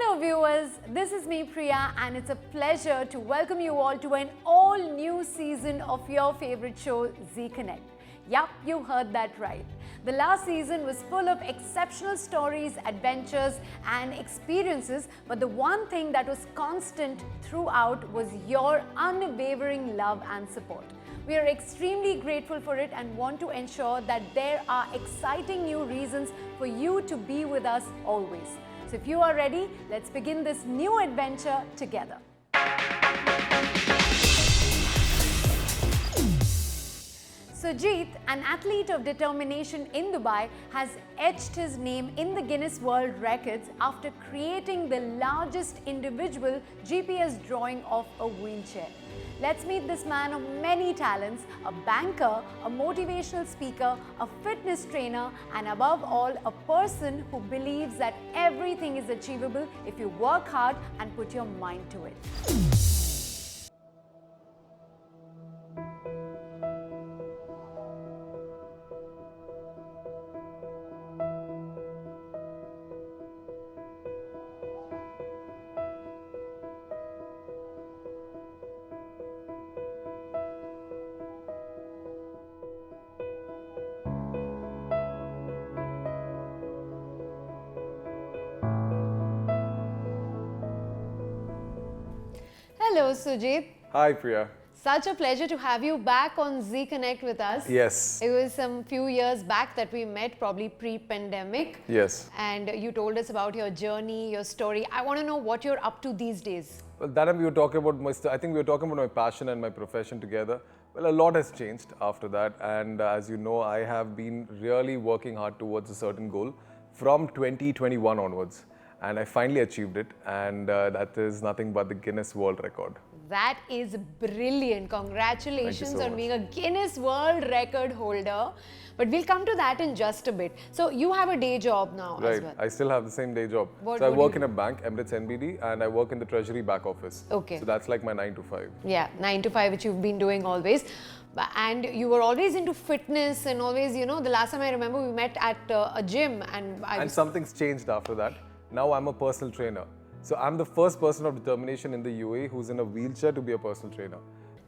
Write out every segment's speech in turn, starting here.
Hello viewers, this is me Priya and it's a pleasure to welcome you all to an all-new season of your favorite show Zconnect. Yup, you heard that right. The last season was full of exceptional stories, adventures and experiences, but the one thing that was constant throughout was your unwavering love and support. We are extremely grateful for it and want to ensure that there are exciting new reasons for you to be with us always. So if you are ready, let's begin this new adventure together. Sujith, an athlete of determination in Dubai, has etched his name in the Guinness World Records after creating the largest individual GPS drawing of a wheelchair. Let's meet this man of many talents, a banker, a motivational speaker, a fitness trainer, and above all, a person who believes that everything is achievable if you work hard and put your mind to it. Hello Sujith. Hi Priya. Such a pleasure to have you back on Zconnect with us. Yes. It was some few years back that we met, probably pre-pandemic. Yes. And you told us about your journey, your story. I want to know what you're up to these days. Well, that time we were talking about I think we were talking about my passion and my profession together. Well, a lot has changed after that, and as you know, I have been really working hard towards a certain goal from 2021 onwards. And I finally achieved it, and that is nothing but the Guinness World Record. That is brilliant. Congratulations so on much. being a Guinness World Record holder. But we'll come to that in just a bit. So you have a day job now as Right. well. I still have the same day job. What So I do you work in do? a bank, Emirates NBD, and I work in the treasury back office. Okay. So that's like my 9 to 5. Yeah, 9 to 5, which you've been doing always. And you were always into fitness and always, you know, the last time I remember we met at a gym and And something's changed after that. Now I'm a personal trainer. So I'm the first person of determination in the UAE who's in a wheelchair to be a personal trainer.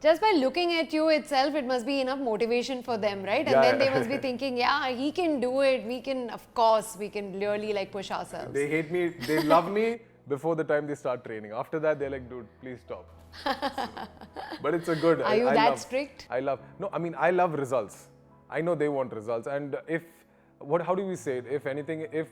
just by looking at you itself, it must be enough motivation for them, right? And Yeah, then they yeah. must be thinking, yeah, he can do it. We can, of course, we can really like push ourselves. They hate me, they love me before the time they start training. After that, they're like, dude, please stop. But it's a good. Are you that strict? No, I mean, I love results. I know they want results. And how do we say it? If anything, if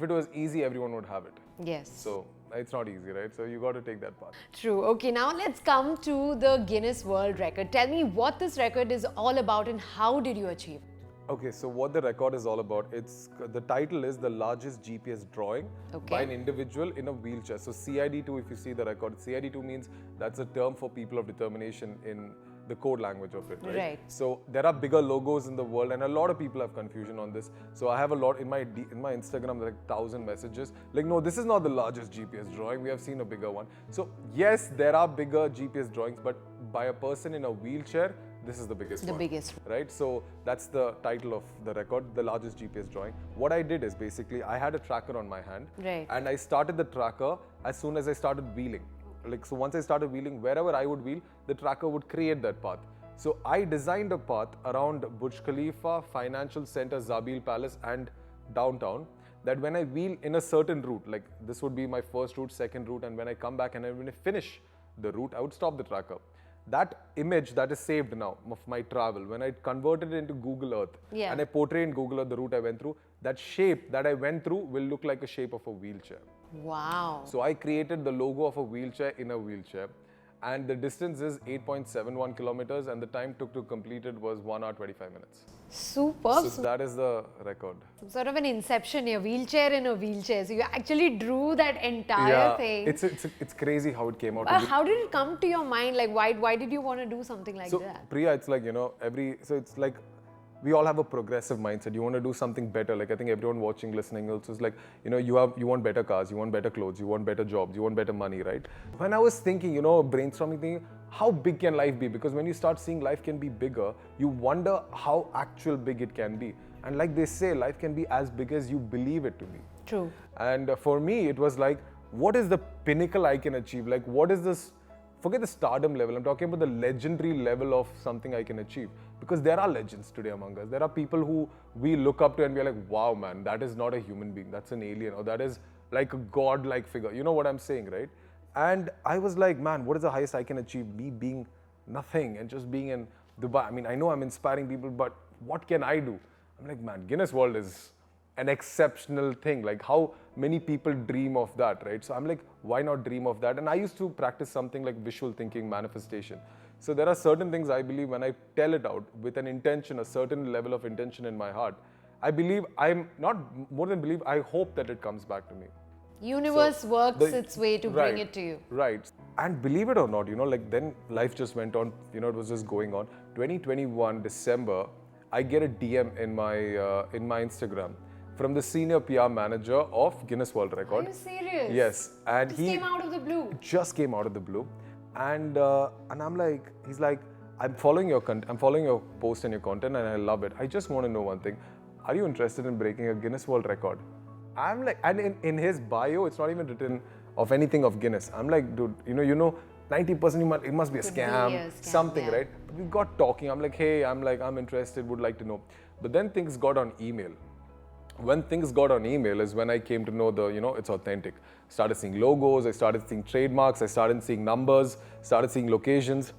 it was easy, everyone would have it. Yes. So it's not easy, right? So you got to take that path. True. Okay, now let's come to the Guinness World Record. Tell me what this record is all about and how did you achieve? Okay, so what the record is all about, the title is the largest GPS drawing by an individual in a wheelchair. So CID2, if you see the record, CID2 means that's a term for people of determination in the code language of it, right? Right. So there are bigger logos in the world and a lot of people have confusion on this. So I have a lot in my Instagram, like 1,000 messages. Like, no, this is not the largest GPS drawing. We have seen a bigger one. So yes, there are bigger GPS drawings, but by a person in a wheelchair, this is the biggest one. The biggest. Right? So that's the title of the record, the largest GPS drawing. What I did is basically, I had a tracker on my hand. Right. And I started the tracker as soon as I started wheeling. So once I started wheeling, wherever I would wheel, the tracker would create that path. So I designed a path around Burj Khalifa, Financial Center, Zabil Palace and downtown, that when I wheel in a certain route, like this would be my first route, second route, and when I come back and when I finish the route, I would stop the tracker. That image that is saved now of my travel, when I converted it into Google Earth and I portray in Google Earth the route I went through, that shape that I went through will look like a shape of a wheelchair. Wow. So I created the logo of a wheelchair in a wheelchair, and the distance is 8.71 kilometers and the time took to complete it was 1 hour 25 minutes. Superb. So that is the record. Sort of an inception here, wheelchair in a wheelchair. So you actually drew that entire thing. It's crazy how it came out. How did it come to your mind? Like why did you want to do something like So that? Priya, it's like, it's like we all have a progressive mindset. You want to do something better. Like I think everyone watching, listening also is like, you want better cars, you want better clothes, you want better jobs, you want better money, right? When I was thinking, brainstorming, thinking, how big can life be? Because when you start seeing life can be bigger, you wonder how actual big it can be. And like they say, life can be as big as you believe it to be. True. And for me, it was like, what is the pinnacle I can achieve? Like, what is this? Forget the stardom level. I'm talking about the legendary level of something I can achieve. Because there are legends today among us. There are people who we look up to and we're like, wow, man, that is not a human being. That's an alien. Or that is like a god-like figure. You know what I'm saying, right? And I was like, man, what is the highest I can achieve? Me being nothing and just being in Dubai. I mean, I know I'm inspiring people, but what can I do? I'm like, man, Guinness World is an exceptional thing. Like, how many people dream of that, right? So I'm like, why not dream of that? And I used to practice something like visual thinking, manifestation. So there are certain things I believe when I tell it out with an intention, a certain level of intention in my heart, I believe, I'm not more than believe, I hope that it comes back to me. Universe works its way to bring it to you. Right. And believe it or not, like then life just went on, it was just going on. 2021 December, I get a DM in my Instagram from the senior PR manager of Guinness World Records. Are you serious? Yes. And he came out of the blue. Just came out of the blue. And I'm like, he's like, I'm following your post and your content and I love it. I just want to know one thing. Are you interested in breaking a Guinness World Record? I'm like, and in his bio, it's not even written of anything of Guinness. I'm like, dude, 90% it must be a scam, something, yeah. Right? We got talking. I'm like, hey, I'm interested, would like to know. But then things got on email. When things got on email is when I came to know it's authentic. Started seeing logos, I started seeing trademarks, I started seeing numbers, started seeing locations.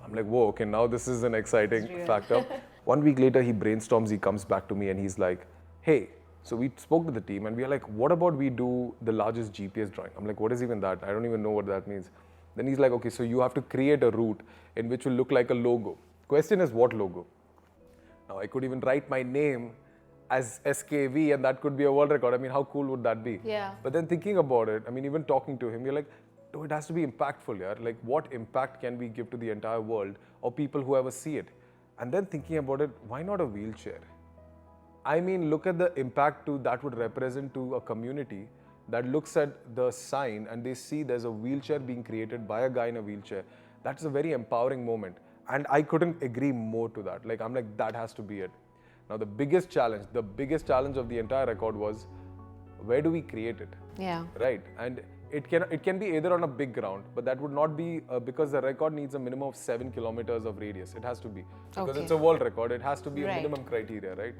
I'm like, whoa, okay, now this is an exciting factor. 1 week later, he brainstorms, he comes back to me and he's like, hey, so we spoke to the team and we are like, what about we do the largest GPS drawing? I'm like, what is even that? I don't even know what that means. Then he's like, okay, so you have to create a route in which will look like a logo. Question is, what logo? Now, I could even write my name as SKV and that could be a world record. I mean, how cool would that be? Yeah. But then thinking about it, I mean, even talking to him, you're like, no, it has to be impactful, yeah? Like, what impact can we give to the entire world or people who ever see it? And then thinking about it, why not a wheelchair? I mean, look at the impact that would represent to a community that looks at the sign and they see there's a wheelchair being created by a guy in a wheelchair. That's a very empowering moment. And I couldn't agree more to that. Like, I'm like, that has to be it. Now, the biggest challenge of the entire record was, where do we create it? Yeah. Right. And it can be either on a big ground, but that would not be because the record needs a minimum of 7 kilometers of radius. It has to be. Because it's a world record, it has to be a minimum criteria, right?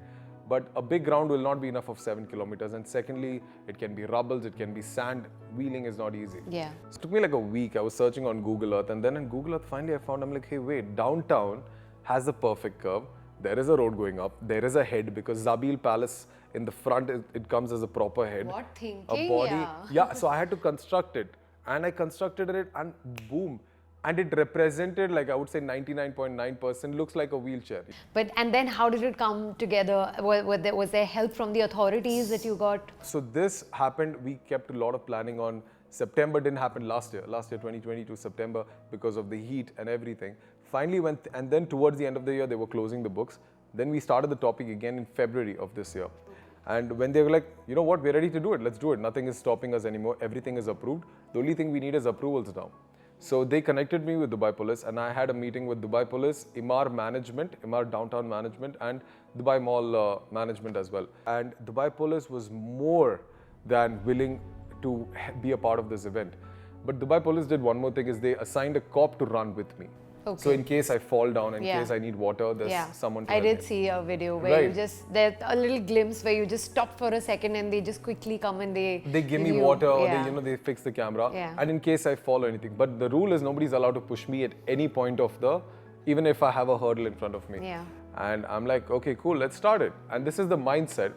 But a big ground will not be enough of 7 kilometers. And secondly, it can be rubbles, it can be sand. Wheeling is not easy. Yeah. It took me like a week. I was searching on Google Earth. And then in Google Earth, finally I found, I'm like, hey, wait, downtown has a perfect curve. There is a road going up. There is a head because Zabil Palace in the front, it comes as a proper head. What thinking? A body. Yeah, so I had to construct it. And I constructed it and boom. And it represented, like I would say 99.9% looks like a wheelchair. And then how did it come together? Was there help from the authorities that you got? So this happened, we kept a lot of planning on. September didn't happen last year 2022 September because of the heat and everything. Finally and then towards the end of the year, they were closing the books. Then we started the topic again in February of this year. And when they were like, you know what, we're ready to do it, let's do it. Nothing is stopping us anymore. Everything is approved. The only thing we need is approvals now. So they connected me with Dubai Police and I had a meeting with Dubai Police, Emaar Downtown Management and Dubai Mall Management as well. And Dubai Police was more than willing to be a part of this event. But Dubai Police did one more thing is they assigned a cop to run with me. Okay. So in case I fall down, in case I need water, there's someone to I did see a video where there's a little glimpse where you just stop for a second and they just quickly come and they give me water or they fix the camera. Yeah. And in case I fall or anything. But the rule is nobody's allowed to push me at any point of even if I have a hurdle in front of me. Yeah. And I'm like, okay, cool, let's start it. And this is the mindset.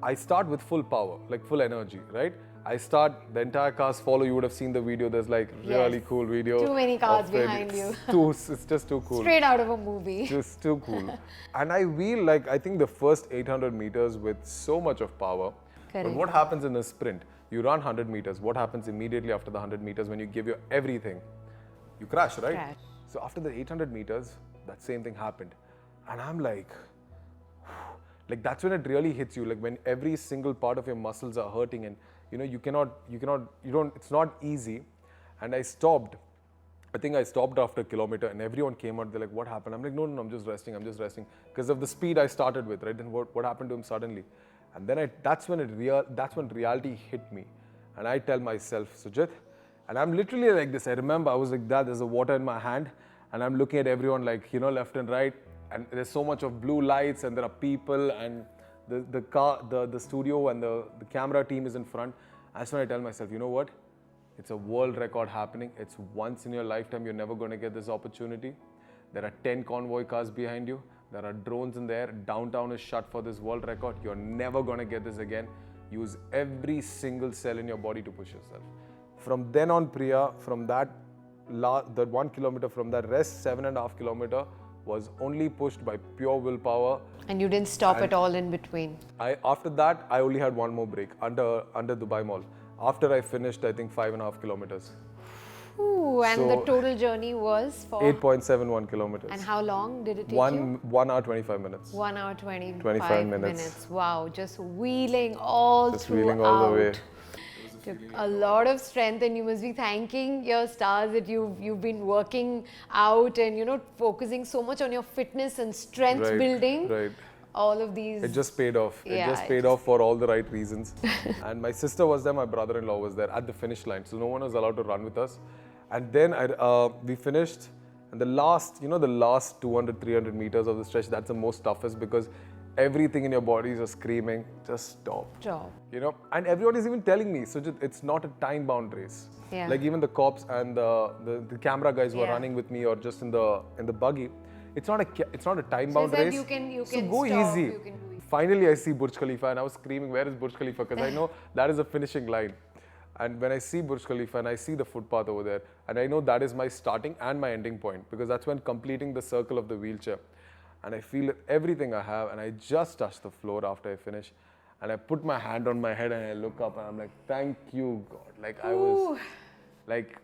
I start with full power, like full energy, right? I start, the entire cars follow. You would have seen the video. There's like really cool video. Too many cars behind you. It's just too cool. Straight out of a movie. Just too cool. And I wheel like, I think the first 800 meters with so much of power. Correct. But what happens in a sprint? You run 100 meters. What happens immediately after the 100 meters when you give your everything? You crash, right? Crash. So after the 800 meters, that same thing happened. And I'm like that's when it really hits you. Like when every single part of your muscles are hurting and it's not easy. And I stopped. I think I stopped after a kilometer and everyone came out. They're like, what happened? I'm like, no, I'm just resting. Because of the speed I started with, right? Then what happened to him suddenly? And then that's when reality hit me. And I tell myself, Sujith, and I'm literally like this. I remember I was like that, there's a water in my hand, and I'm looking at everyone like, left and right, and there's so much of blue lights, and there are people, and the studio and the camera team is in front. That's when I tell myself, you know what? It's a world record happening. It's once in your lifetime. You're never going to get this opportunity. There are 10 convoy cars behind you. There are drones in there. Downtown is shut for this world record. You're never going to get this again. Use every single cell in your body to push yourself. From then on, Priya, from that 1 kilometer, from that rest 7.5 kilometer was only pushed by pure willpower. And you didn't stop at all in between. After that, I only had one more break under Dubai Mall. After I finished, I think 5.5 kilometers. Ooh, and the total journey was for? 8.71 kilometers. And how long did it take you? 1 hour 25 minutes. 1 hour 25 minutes. Wow, just wheeling all just throughout. Wheeling all the way. Took a lot of strength, and you must be thanking your stars that you've been working out and focusing so much on your fitness and strength building. Right. All of these. It just paid off. Yeah, it just paid off for all the right reasons. And my sister was there, my brother-in-law was there at the finish line. So no one was allowed to run with us. And then we finished. And the last 200, 300 meters of the stretch, that's the most toughest because everything in your body is just screaming, just stop. Stop. And everyone is even telling me, Sujith, it's not a time-bound race. Yeah. Like even the cops and the camera guys who are running with me or just in the buggy. It's not a time-bound race. You can so go stop, easy. Finally, I see Burj Khalifa and I was screaming, where is Burj Khalifa? Because I know that is a finishing line. And when I see Burj Khalifa and I see the footpath over there, and I know that is my starting and my ending point because that's when completing the circle of the wheelchair. And I feel everything I have, and I just touch the floor after I finish. And I put my hand on my head and I look up and I'm like, thank you, God. Like I was, like,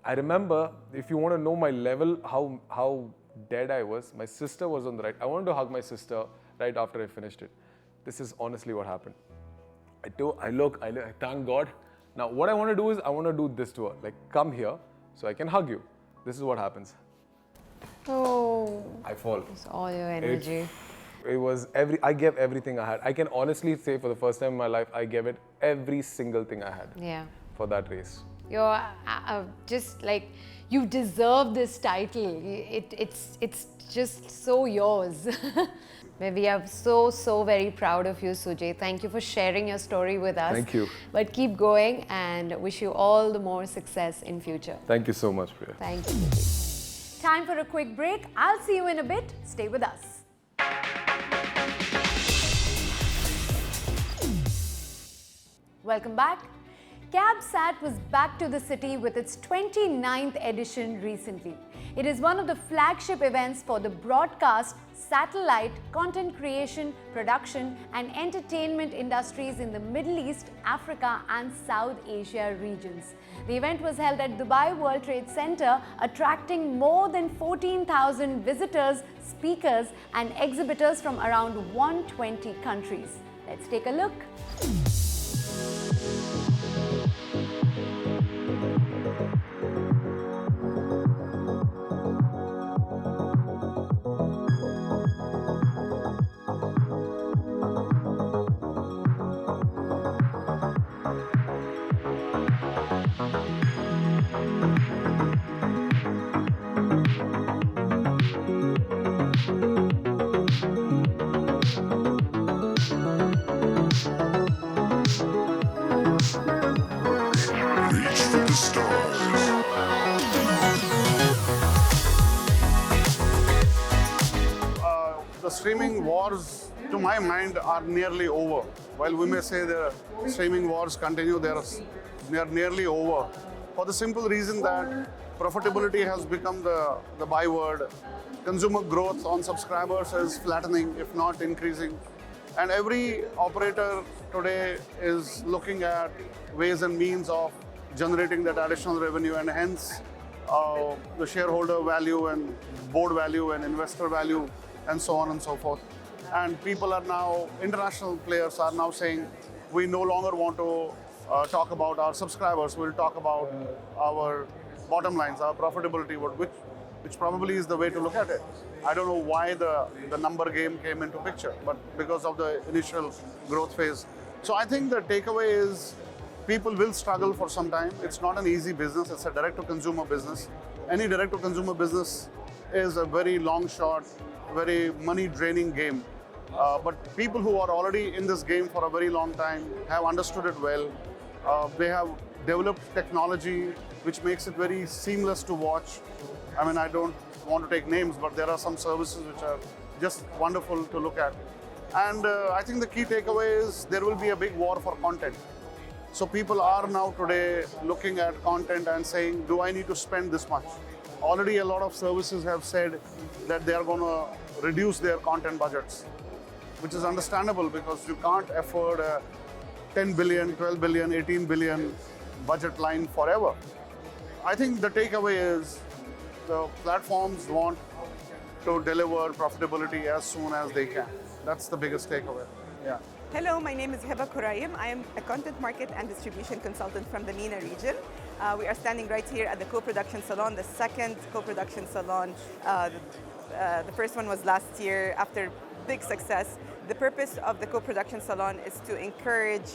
I remember, if you want to know my level, how dead I was, my sister was on the right. I wanted to hug my sister right after I finished it. This is honestly what happened. I look, thank God. Now what I want to do is, I want to do this to her. Like, come here so I can hug you. This is what happens. Oh. I fall. It's all your energy. It was I gave everything I had. I can honestly say for the first time in my life, I gave it every single thing I had. Yeah. For that race. You're just like, you deserve this title. It's just so yours. We are so very proud of you, Sujith. Thank you for sharing your story with us. Thank you. But keep going and wish you all the more success in future. Thank you so much, Priya. Thank you. Time for a quick break. I'll see you in a bit. Stay with us. Welcome back. Cabsat was back to the city with its 29th edition recently. It is one of the flagship events for the broadcast, satellite, content creation, production and entertainment industries in the Middle East, Africa and South Asia regions. The event was held at Dubai World Trade Center, attracting more than 14,000 visitors, speakers and exhibitors from around 120 countries. Let's take a look. The streaming wars, to my mind, are nearly over. While we may say the streaming wars continue, they are nearly over. For the simple reason that profitability has become the byword. Consumer growth on subscribers is flattening, if not increasing. And every operator today is looking at ways and means of generating that additional revenue, and hence the shareholder value and board value and investor value and so on and so forth. And people are now, international players are now saying, we no longer want to talk about our subscribers, we'll talk about our bottom lines, our profitability, which probably is the way to look at it. I don't know why the number game came into picture, but because of the initial growth phase. So I think the takeaway is people will struggle for some time. It's not an easy business. It's a direct-to-consumer business. Any direct-to-consumer business is a very long shot, very money-draining game. But people who are already in this game for a very long time have understood it well. They have developed technology which makes it very seamless to watch. I mean, I don't want to take names, but there are some services which are just wonderful to look at. And I think the key takeaway is there will be a big war for content. So people are now today looking at content and saying, do I need to spend this much? Already a lot of services have said that they are going to reduce their content budgets, which is understandable because you can't afford a 10 billion, 12 billion, 18 billion budget line forever. I think the takeaway is the platforms want to deliver profitability as soon as they can. That's the biggest takeaway. Yeah. Hello, my name is Heba Kuraim. I am a content market and distribution consultant from the MENA region. We are standing right here at the co-production salon, the second co-production salon. The first one was last year after big success. The purpose of the co-production salon is to encourage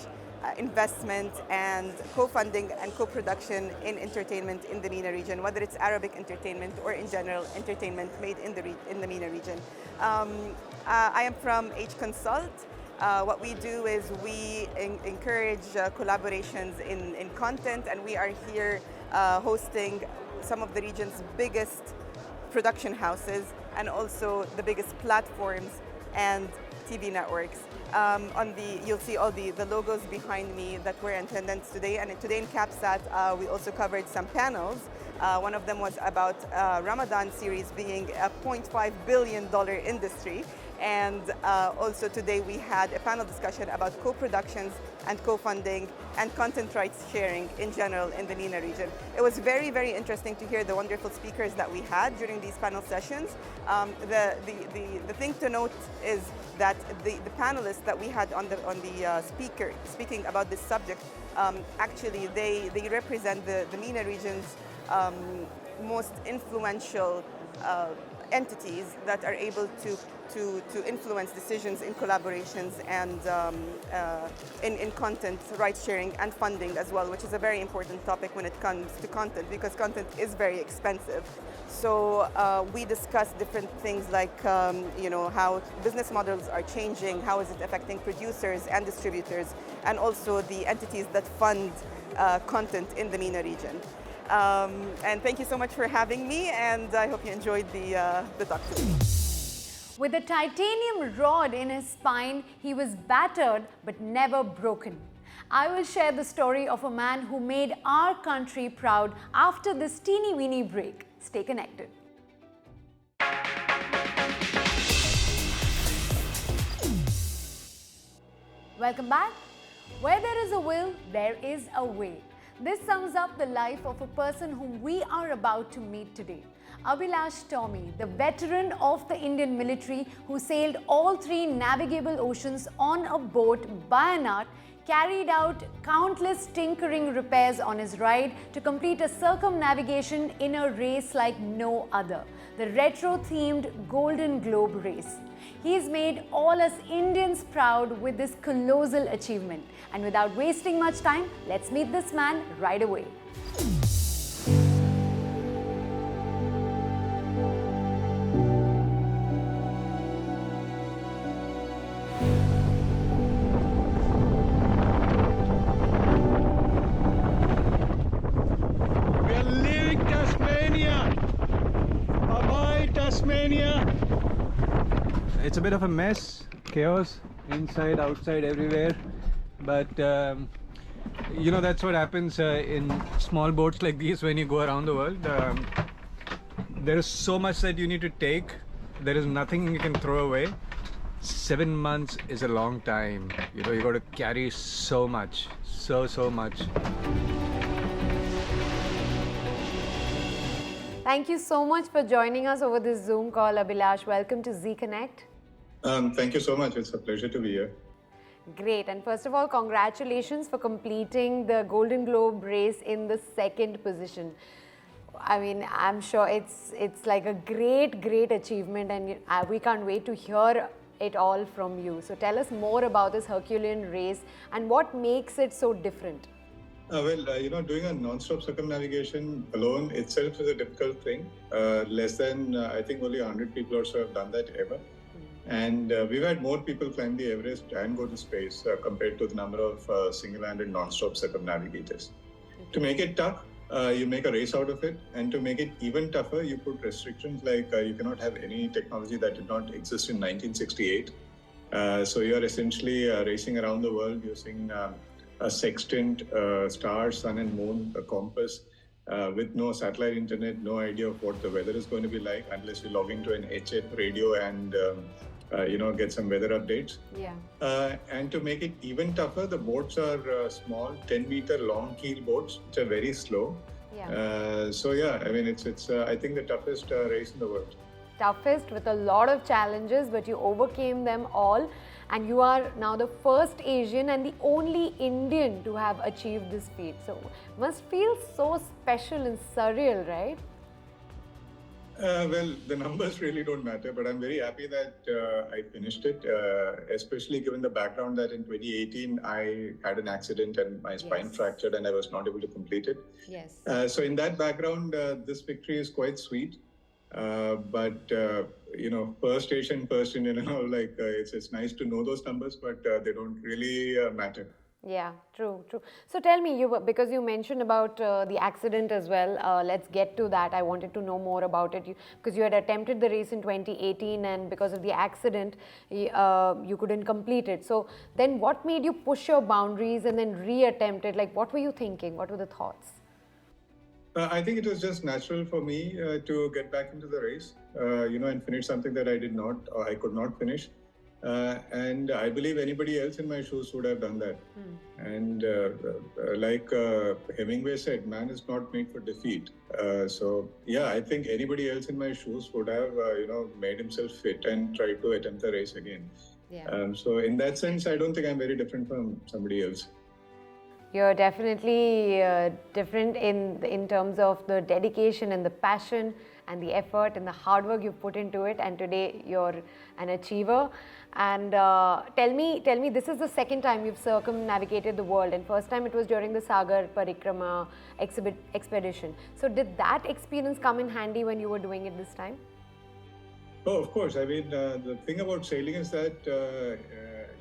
investment and co-funding and co-production in entertainment in the MENA region, whether it's Arabic entertainment or in general entertainment made in the MENA region. I am from Consult. What we do is we encourage collaborations in content, and we are here hosting some of the region's biggest production houses and also the biggest platforms and TV networks. You'll see all the logos behind me that were in attendance today, and today in Cabsat we also covered some panels. One of them was about Ramadan series being a $0.5 billion industry. And also today we had a panel discussion about co-productions and co-funding and content rights sharing in general in the MENA region. It was very, very interesting to hear the wonderful speakers that we had during these panel sessions. The thing to note is that the panelists that we had on the speaking about this subject, actually they represent the MENA region's most influential entities that are able to influence decisions in collaborations and in content rights sharing and funding as well, which is a very important topic when it comes to content because content is very expensive. So we discussed different things like how business models are changing, how is it affecting producers and distributors, and also the entities that fund content in the MENA region. And thank you so much for having me, and I hope you enjoyed the talk today. With a titanium rod in his spine, he was battered but never broken. I will share the story of a man who made our country proud after this teeny-weeny break. Stay connected. Welcome back. Where there is a will, there is a way. This sums up the life of a person whom we are about to meet today. Abhilash Tomy, the veteran of the Indian military who sailed all 3 navigable oceans on a boat, Bayanat, carried out countless tinkering repairs on his ride to complete a circumnavigation in a race like no other, the retro-themed Golden Globe race. He's made all us Indians proud with this colossal achievement. And without wasting much time, let's meet this man right away. We are leaving Tasmania. Bye-bye, Tasmania. It's a bit of a mess, chaos, inside, outside, everywhere. But that's what happens in small boats like these when you go around the world. There is so much that you need to take. There is nothing you can throw away. 7 months is a long time. You got to carry so much, so much. Thank you so much for joining us over this Zoom call, Abhilash. Welcome to Zconnect. Thank you so much. It's a pleasure to be here. Great. And first of all, congratulations for completing the Golden Globe race in the 2nd position. I mean, I'm sure it's like a great achievement, and we can't wait to hear it all from you. So tell us more about this Herculean race and what makes it so different. Doing a non-stop circumnavigation alone itself is a difficult thing. Less than, I think only 100 people or so have done that ever. And we've had more people climb the Everest and go to space compared to the number of single-handed non-stop circumnavigators. To make it tough, you make a race out of it. And to make it even tougher, you put restrictions like you cannot have any technology that did not exist in 1968. So you're essentially racing around the world using a sextant, stars, sun and moon, a compass, with no satellite internet, no idea of what the weather is going to be like unless you log into an etched radio and get some weather updates. Yeah. And to make it even tougher, the boats are small, 10-meter long keel boats, which are very slow. Yeah. It's I think the toughest race in the world. Toughest with a lot of challenges, but you overcame them all. And you are now the first Asian and the only Indian to have achieved this feat. So must feel so special and surreal, right? The numbers really don't matter, but I'm very happy that I finished it, especially given the background that in 2018 I had an accident and my spine fractured and I was not able to complete it. Yes. So in that background, this victory is quite sweet. First Asian, first Indian and all, it's nice to know those numbers, but they don't really matter. Yeah, true. So tell me, because you mentioned about the accident as well, let's get to that. I wanted to know more about it because you had attempted the race in 2018 and because of the accident, you couldn't complete it. So then what made you push your boundaries and then re-attempt it? Like, what were you thinking? What were the thoughts? I think it was just natural for me to get back into the race, and finish something that I could not finish. And I believe anybody else in my shoes would have done that. And like Hemingway said, man is not made for defeat. I think anybody else in my shoes would have, made himself fit and tried to attempt the race again. Yeah. So in that sense, I don't think I'm very different from somebody else. You're definitely different in terms of the dedication and the passion and the effort and the hard work you've put into it, and today you're an achiever. And tell me, this is the second time you've circumnavigated the world, and first time it was during the Sagar Parikrama expedition. So did that experience come in handy when you were doing it this time? Oh, of course. I mean, the thing about sailing is that,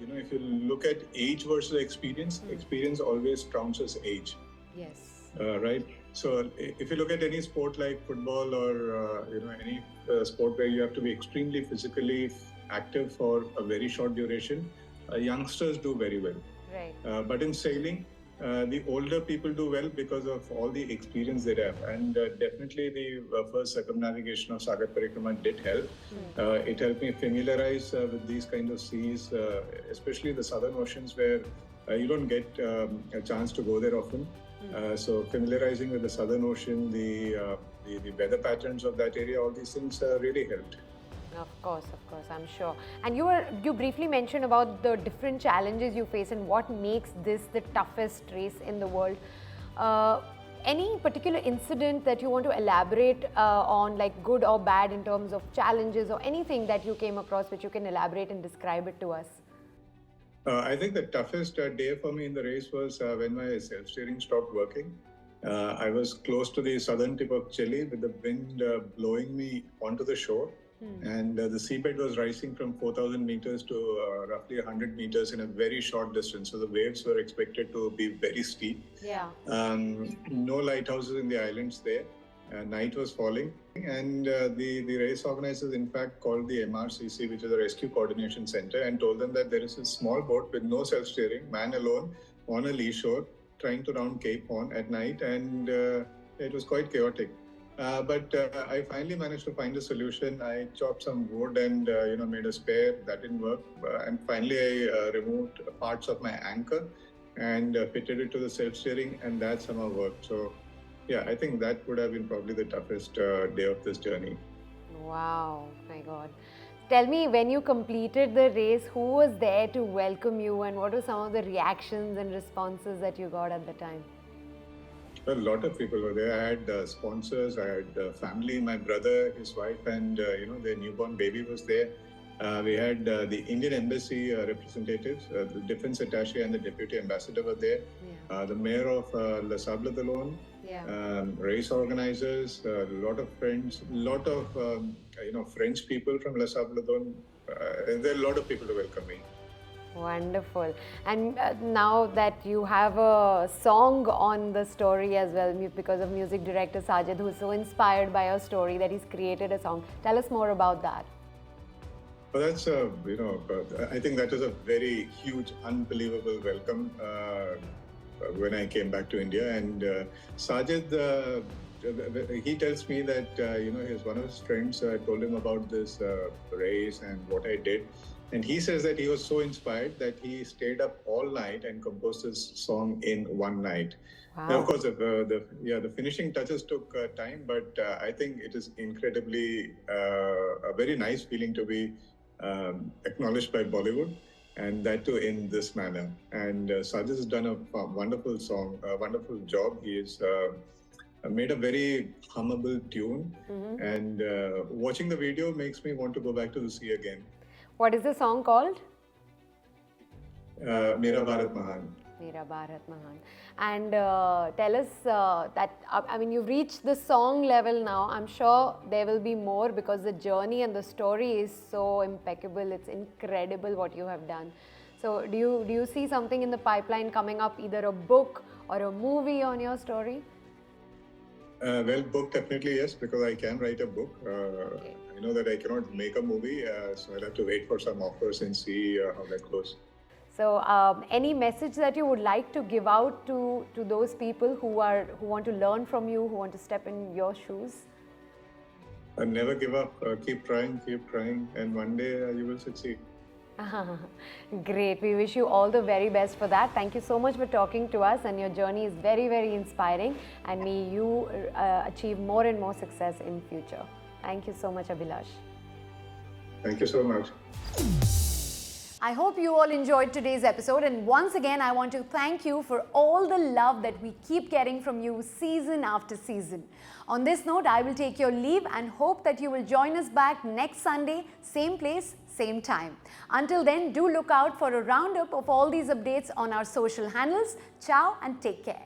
if you look at age versus experience, experience always trumps as age. Yes. Right? So if you look at any sport like football or, any sport where you have to be extremely physically active for a very short duration, youngsters do very well. Right. But in sailing, the older people do well because of all the experience they have. And definitely the first circumnavigation of Sagar Parikrama did help. It helped me familiarize with these kind of seas, especially the southern oceans where you don't get a chance to go there often. So familiarizing with the southern ocean, the weather patterns of that area, all these things really helped. Of course, I'm sure. And you briefly mentioned about the different challenges you face and what makes this the toughest race in the world. Any particular incident that you want to elaborate on, like good or bad in terms of challenges or anything that you came across which you can elaborate and describe it to us? I think the toughest day for me in the race was when my self-steering stopped working. I was close to the southern tip of Chile with the wind blowing me onto the shore. And the seabed was rising from 4,000 meters to roughly 100 meters in a very short distance. So the waves were expected to be very steep. Yeah. No lighthouses in the islands there. Night was falling. And the race organizers, in fact, called the MRCC, which is a Rescue Coordination Center, and told them that there is a small boat with no self-steering, man alone, on a lee shore, trying to round Cape Horn at night. And it was quite chaotic. But I finally managed to find a solution. I chopped some wood and made a spare. That didn't work. And finally, I removed parts of my anchor and fitted it to the self-steering, and that somehow worked. So, yeah, I think that would have been probably the toughest day of this journey. Wow, my God. Tell me, when you completed the race, who was there to welcome you, and what were some of the reactions and responses that you got at the time? A lot of people were there. I had sponsors, I had family, my brother, his wife, and their newborn baby was there. We had the Indian embassy representatives, the defense attaché and the deputy ambassador were there. Yeah. The mayor of La Sable d'Olonne, Yeah. race organizers, a lot of friends, lot of French people from La Sable d'Olonne. There are a lot of people to welcome me. Wonderful. And now that you have a song on the story as well, because of music director Sajid, who is so inspired by your story that he's created a song. Tell us more about that. Well, that's I think that was a very huge, unbelievable welcome when I came back to India. And Sajid, he tells me that one of his friends told him about this race and what I did. And he says that he was so inspired that he stayed up all night and composed this song in one night. Wow. And of course, the finishing touches took time, but I think it is incredibly a very nice feeling to be acknowledged by Bollywood, and that too in this manner. And Sajid has done a wonderful song, a wonderful job. He has made a very hummable tune, and watching the video makes me want to go back to the sea again. What is the song called? Mera Bharat Mahan. Mera Bharat Mahan. And tell us you've reached the song level now. I'm sure there will be more because the journey and the story is so impeccable. It's incredible what you have done. So do you see something in the pipeline coming up, either a book or a movie on your story? Well, book definitely yes, because I can write a book. Okay. I know that I cannot make a movie, so I'll have to wait for some offers and see how that goes. So, any message that you would like to give out to those people who want to learn from you, who want to step in your shoes? Never give up. Keep trying, and one day you will succeed. Great. We wish you all the very best for that. Thank you so much for talking to us, and your journey is very, very inspiring, and may you achieve more and more success in future. Thank you so much, Abhilash. Thank you so much. I hope you all enjoyed today's episode, and once again I want to thank you for all the love that we keep getting from you season after season. On this note, I will take your leave and hope that you will join us back next Sunday, same place, same time. Until then, do look out for a roundup of all these updates on our social handles. Ciao and take care.